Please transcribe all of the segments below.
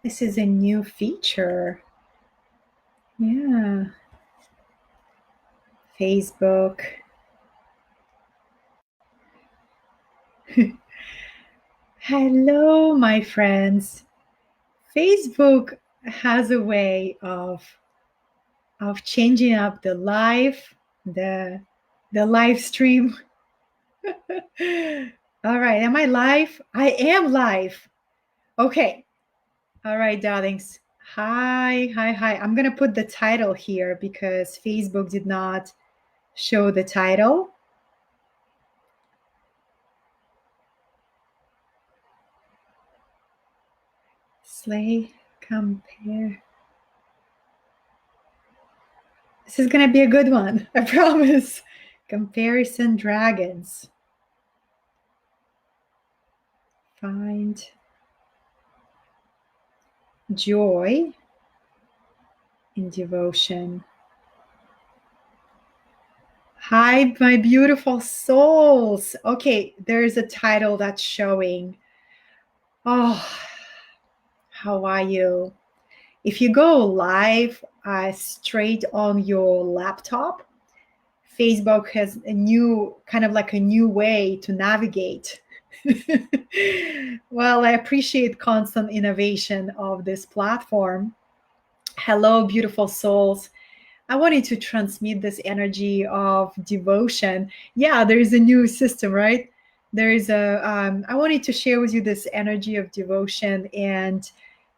This is a new feature. Yeah. Facebook. Hello, my friends. Facebook has a way of changing up the live stream. All right, am I live? I am live. Okay. All right, darlings. Hi. I'm going to put the title here because Facebook did not show the title. Slay, compare. This is going to be a good one. I promise. Comparison dragons. Find joy in devotion. Hi, my beautiful souls. Okay, there's a title that's showing. Oh, how are you? If you go live straight on your laptop, Facebook has a new way to navigate. Well, I appreciate constant innovation of this platform. Hello, beautiful souls. I wanted to transmit this energy of devotion. Yeah, there is a new system, right? I wanted to share with you this energy of devotion and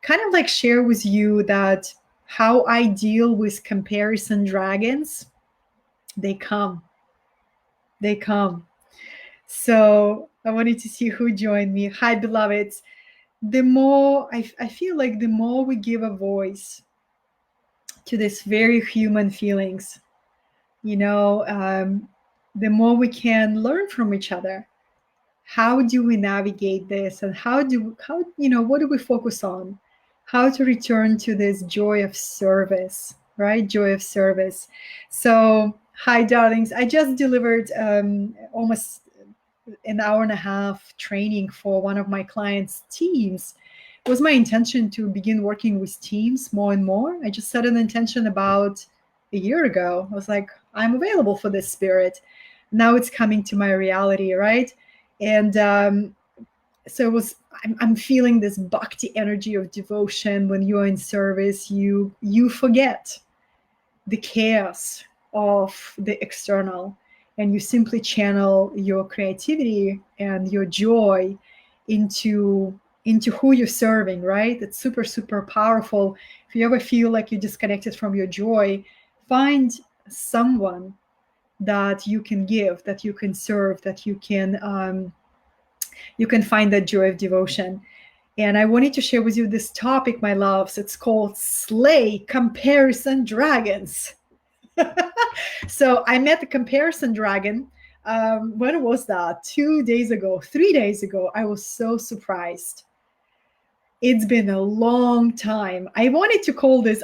kind of like share with you that how I deal with comparison dragons. They come. So I wanted to see who joined me. Hi, beloveds. The more I feel like the more we give a voice to these very human feelings, the more we can learn from each other. How do we navigate this, and what do we focus on? How to return to this joy of service, right? Joy of service. So, hi, darlings. I just delivered almost an hour and a half training for one of my clients' teams. It was my intention to begin working with teams more and more. I just set an intention about a year ago. I was like, I'm available for this spirit. Now it's coming to my reality, right? And so I'm feeling this bhakti energy of devotion. When you're in service, you forget the chaos of the external, and you simply channel your creativity and your joy into who you're serving, right? It's super, super powerful. If you ever feel like you're disconnected from your joy, find someone that you can give, that you can serve, that you can find that joy of devotion. And I wanted to share with you this topic, my loves. It's called Slay Comparison Dragons. So I met the comparison dragon. When was that? 2 days ago, 3 days ago. I was so surprised. It's been a long time. I wanted to call this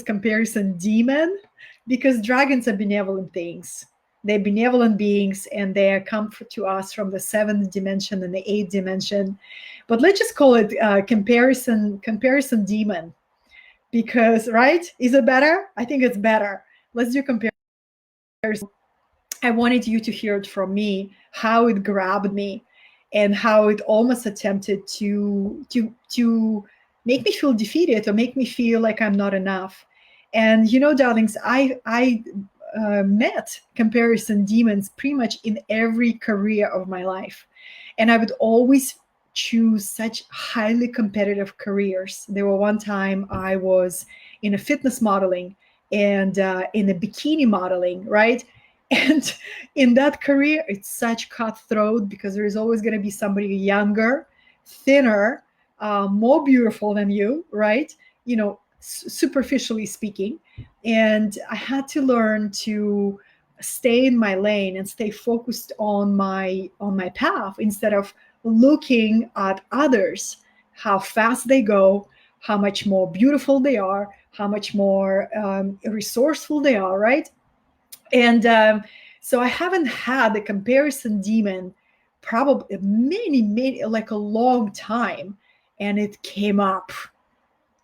comparison demon, because dragons are benevolent things. They're benevolent beings, and they come to us from the 7th dimension and the 8th dimension. But let's just call it comparison demon, because, right? Is it better? I think it's better. Let's do comparison. I wanted you to hear it from me, how it grabbed me, and how it almost attempted to make me feel defeated, or make me feel like I'm not enough. And darlings, I met comparison demons pretty much in every career of my life, and I would always choose such highly competitive careers. There were one time I was in a fitness modeling and in a bikini modeling, right? And in that career, it's such cutthroat, because there is always going to be somebody younger, thinner, more beautiful than you, right? Superficially speaking. And I had to learn to stay in my lane and stay focused on my path, instead of looking at others, how fast they go, how much more beautiful they are, how much more resourceful they are, right? And so I haven't had the comparison demon probably many, like a long time. And it came up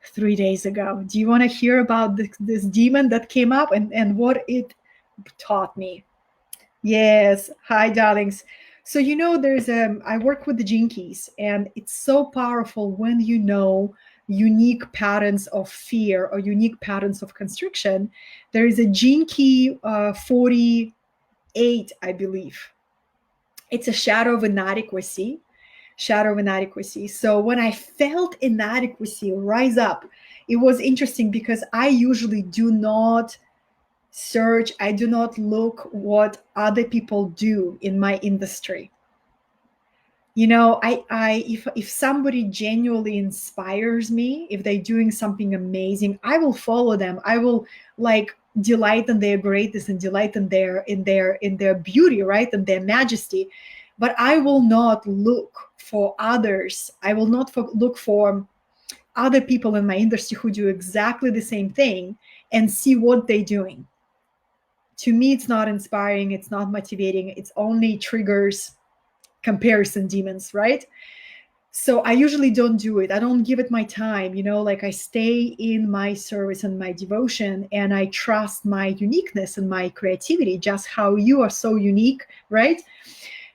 3 days ago. Do you want to hear about this demon that came up and what it taught me? Yes. Hi, darlings. So, I work with the jinkies, and it's so powerful when you know unique patterns of fear or unique patterns of constriction. There is a jinky 48, I believe. It's a shadow of inadequacy. Shadow of inadequacy. So when I felt inadequacy rise up, it was interesting because I usually do not search, I do not look what other people do in my industry. If somebody genuinely inspires me, if they're doing something amazing, I will follow them. I will like delight in their greatness and delight in their beauty, right, and their majesty. But I will not look for others. I will not look for other people in my industry who do exactly the same thing and see what they're doing. To me, it's not inspiring. It's not motivating. It's only triggers comparison demons, right? So I usually don't do it. I don't give it my time, like I stay in my service and my devotion, and I trust my uniqueness and my creativity, just how you are so unique, right?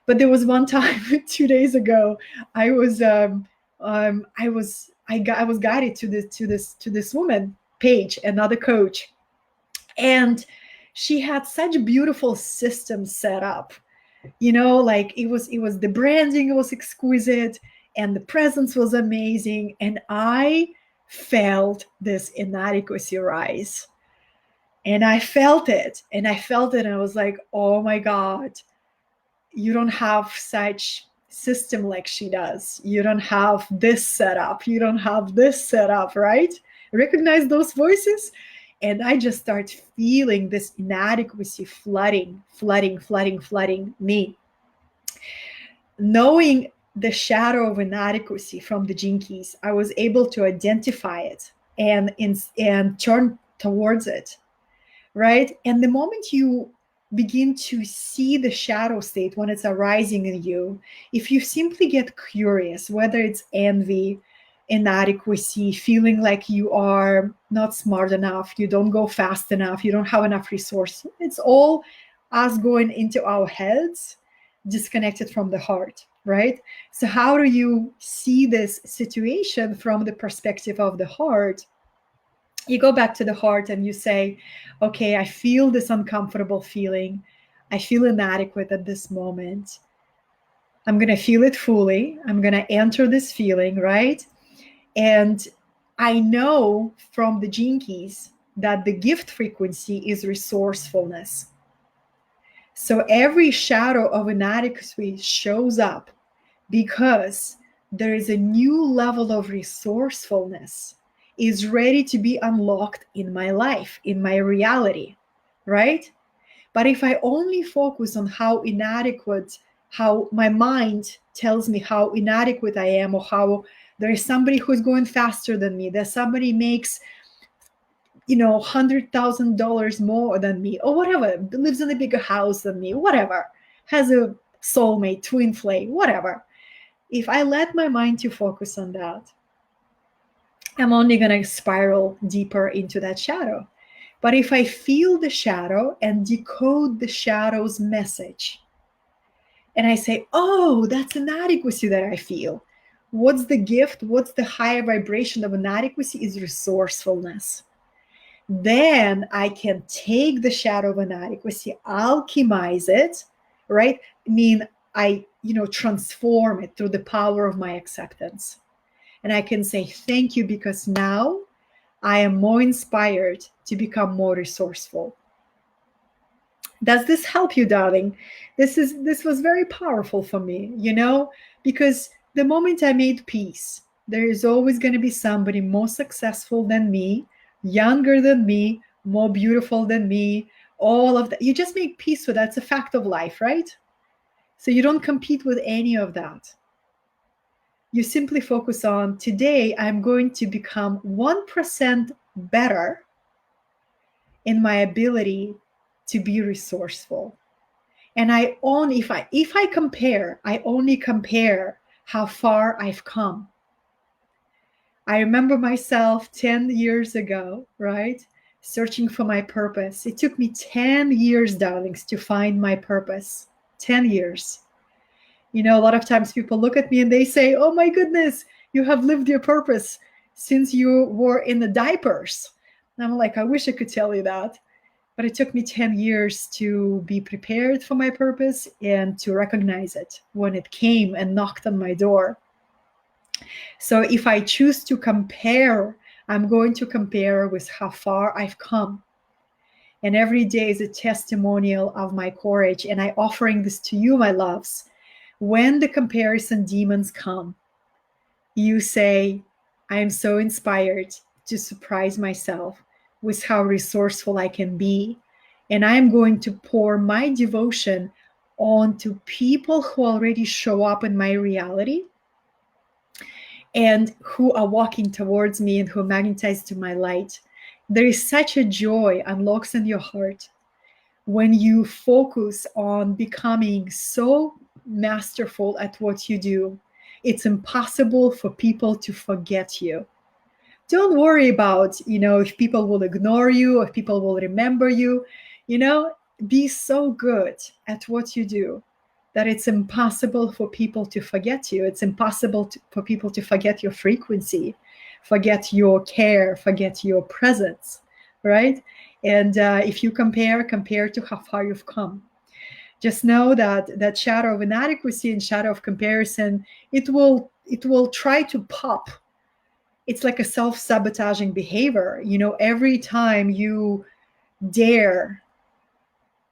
But there was one time 2 days ago, I was I was guided to this woman, Paige, another coach, and she had such beautiful systems set up. Like it was the branding was exquisite, and the presence was amazing, and I felt this inadequacy rise, and I felt it and I was like, oh my god, you don't have such system like she does. You don't have this setup. You don't have this setup, right? Recognize those voices? And I just start feeling this inadequacy flooding me. Knowing the shadow of inadequacy from the jinkies, I was able to identify it and turn towards it, right? And the moment you begin to see the shadow state when it's arising in you, if you simply get curious, whether it's envy, inadequacy, feeling like you are not smart enough, you don't go fast enough, you don't have enough resource, it's all us going into our heads, disconnected from the heart, right? So how do you see this situation from the perspective of the heart? You go back to the heart and you say, okay, I feel this uncomfortable feeling. I feel inadequate at this moment. I'm going to feel it fully. I'm going to enter this feeling, right? And I know from the gene keys that the gift frequency is resourcefulness. So every shadow of inadequacy shows up because there is a new level of resourcefulness is ready to be unlocked in my life, in my reality, right? But if I only focus on how inadequate, how my mind tells me how inadequate I am, or how there is somebody who's going faster than me, that somebody makes, $100,000 more than me, or whatever, lives in a bigger house than me, whatever, has a soulmate, twin flame, whatever. If I let my mind to focus on that, I'm only going to spiral deeper into that shadow. But if I feel the shadow and decode the shadow's message, and I say, oh, that's inadequacy that I feel. What's the gift? What's the higher vibration of inadequacy? Is resourcefulness. Then I can take the shadow of inadequacy, alchemize it, right? I transform it through the power of my acceptance. And I can say, thank you, because now I am more inspired to become more resourceful. Does this help you, darling? This was very powerful for me, because the moment I made peace, there is always going to be somebody more successful than me, younger than me, more beautiful than me, all of that. You just make peace with that. It's a fact of life, right? So you don't compete with any of that. You simply focus on, today I'm going to become 1% better in my ability to be resourceful. And if I compare, I only compare how far I've come. I remember myself 10 years ago, right? Searching for my purpose. It took me 10 years, darlings, to find my purpose. 10 years. You know, a lot of times people look at me and they say, "Oh my goodness, you have lived your purpose since you were in the diapers." And I'm like, I wish I could tell you that. But it took me 10 years to be prepared for my purpose and to recognize it when it came and knocked on my door. So if I choose to compare, I'm going to compare with how far I've come. And every day is a testimonial of my courage. And I offering this to you, my loves. When the comparison demons come, you say, I am so inspired to surprise myself with how resourceful I can be. And I am going to pour my devotion onto people who already show up in my reality and who are walking towards me and who are magnetized to my light. There is such a joy unlocks in your heart when you focus on becoming so masterful at what you do. It's impossible for people to forget you. Don't worry about, if people will ignore you, if people will remember you. You know, be so good at what you do that it's impossible for people to forget you. It's impossible for people to forget your frequency, forget your care, forget your presence, right? And if you compare to how far you've come. Just know that shadow of inadequacy and shadow of comparison, it will try to pop. It's like a self-sabotaging behavior. Every time you dare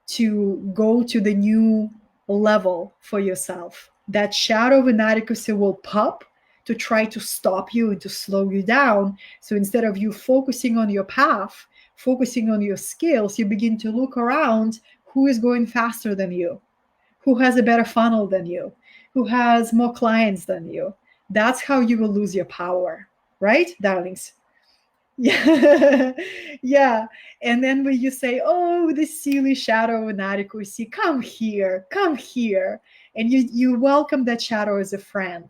to go to the new level for yourself, that shadow of inadequacy will pop to try to stop you and to slow you down. So instead of you focusing on your path, focusing on your skills, you begin to look around who is going faster than you, who has a better funnel than you, who has more clients than you. That's how you will lose your power, right, darlings? Yeah. Yeah. And then when you say, "Oh, this silly shadow of inadequacy, come here, come here," and you welcome that shadow as a friend.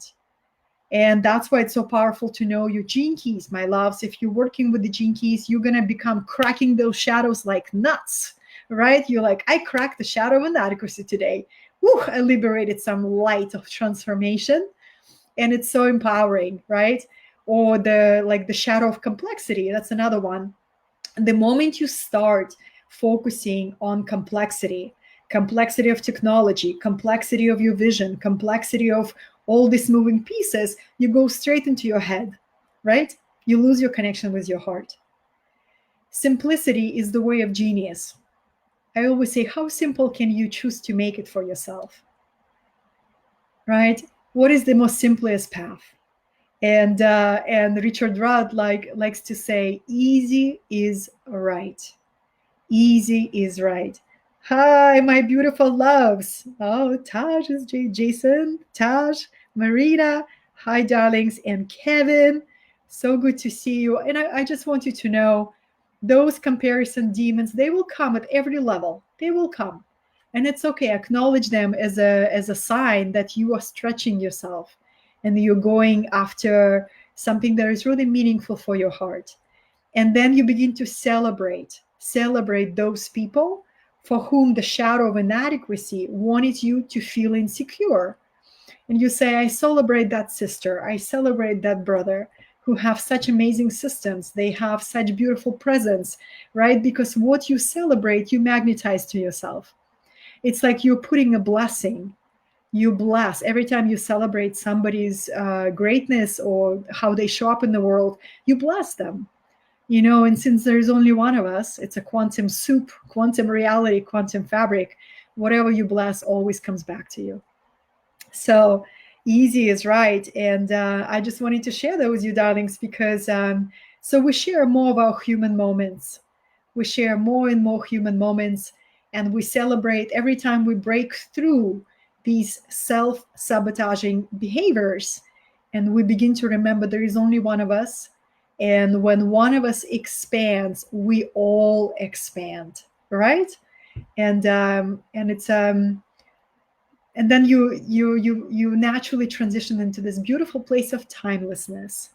And that's why it's so powerful to know your gene keys, my loves. If you're working with the gene keys, you're going to become cracking those shadows like nuts, right? You're like, I cracked the shadow of inadequacy today. Woo, I liberated some light of transformation. And it's so empowering, right? Or the shadow of complexity. That's another one. The moment you start focusing on complexity of technology, complexity of your vision, complexity of all these moving pieces, you go straight into your head, right? You lose your connection with your heart. Simplicity is the way of genius. I always say, how simple can you choose to make it for yourself? Right? What is the most simplest path? And Richard Rudd likes to say, easy is right. Easy is right. Hi, my beautiful loves. Oh, Taj is Jason, Taj, Marina. Hi, darlings, and Kevin. So good to see you. And I just want you to know those comparison demons, they will come at every level. They will come. And it's okay. Acknowledge them as a sign that you are stretching yourself and you're going after something that is really meaningful for your heart. And then you begin to celebrate those people for whom the shadow of inadequacy wanted you to feel insecure. And you say, I celebrate that sister, I celebrate that brother who have such amazing systems, they have such beautiful presence, right? Because what you celebrate, you magnetize to yourself. It's like you're putting a blessing. You bless every time you celebrate somebody's greatness or how they show up in the world, you bless them. And since there's only one of us, it's a quantum soup, quantum reality, quantum fabric. Whatever you bless always comes back to you. So easy is right. And I just wanted to share that with you, darlings, because so we share more of our human moments. We share more and more human moments, and we celebrate every time we break through these self-sabotaging behaviors. And we begin to remember there is only one of us. And when one of us expands, we all expand, right? And it's and then you naturally transition into this beautiful place of timelessness.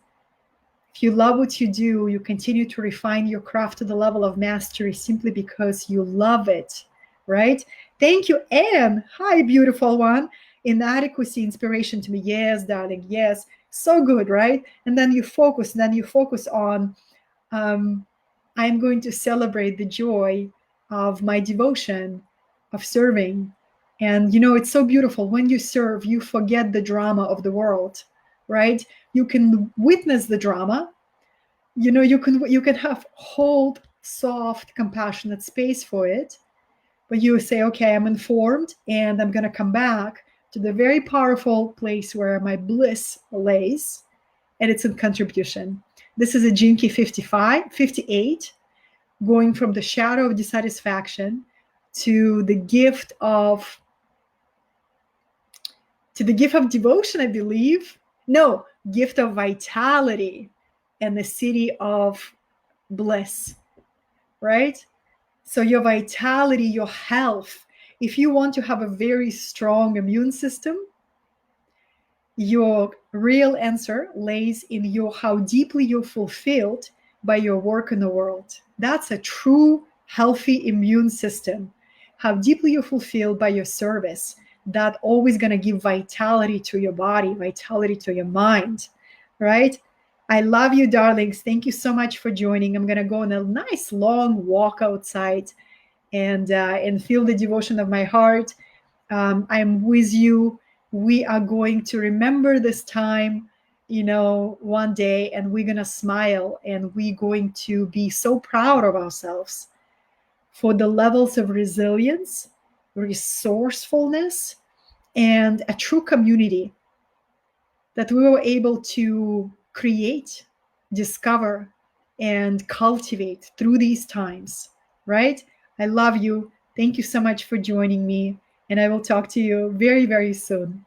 If you love what you do, you continue to refine your craft to the level of mastery simply because you love it, right? Thank you, Anne. Hi, beautiful one. Inadequacy, inspiration to me. Yes, darling. Yes. So good, right? And then you focus, on I'm going to celebrate the joy of my devotion, of serving. And it's so beautiful. When you serve, you forget the drama of the world, right? You can witness the drama. You can have hold, soft, compassionate space for it. But you say, okay, I'm informed, and I'm going to come back to the very powerful place where my bliss lays, and it's in contribution. This is a Jinky 58, going from the shadow of dissatisfaction to the gift of devotion, I believe. No, gift of vitality and the city of bliss, right? So your vitality, your health, if you want to have a very strong immune system, your real answer lays in how deeply you're fulfilled by your work in the world. That's a true healthy immune system. How deeply you're fulfilled by your service. That always going to give vitality to your body, vitality to your mind, right? I love you, darlings. Thank you so much for joining. I'm going to go on a nice long walk outside and feel the devotion of my heart. I'm with you. We are going to remember this time, one day, and we're going to smile, and we're going to be so proud of ourselves for the levels of resilience, resourcefulness, and a true community that we were able to create, discover, and cultivate through these times, right? I love you. Thank you so much for joining me, and I will talk to you very, very soon.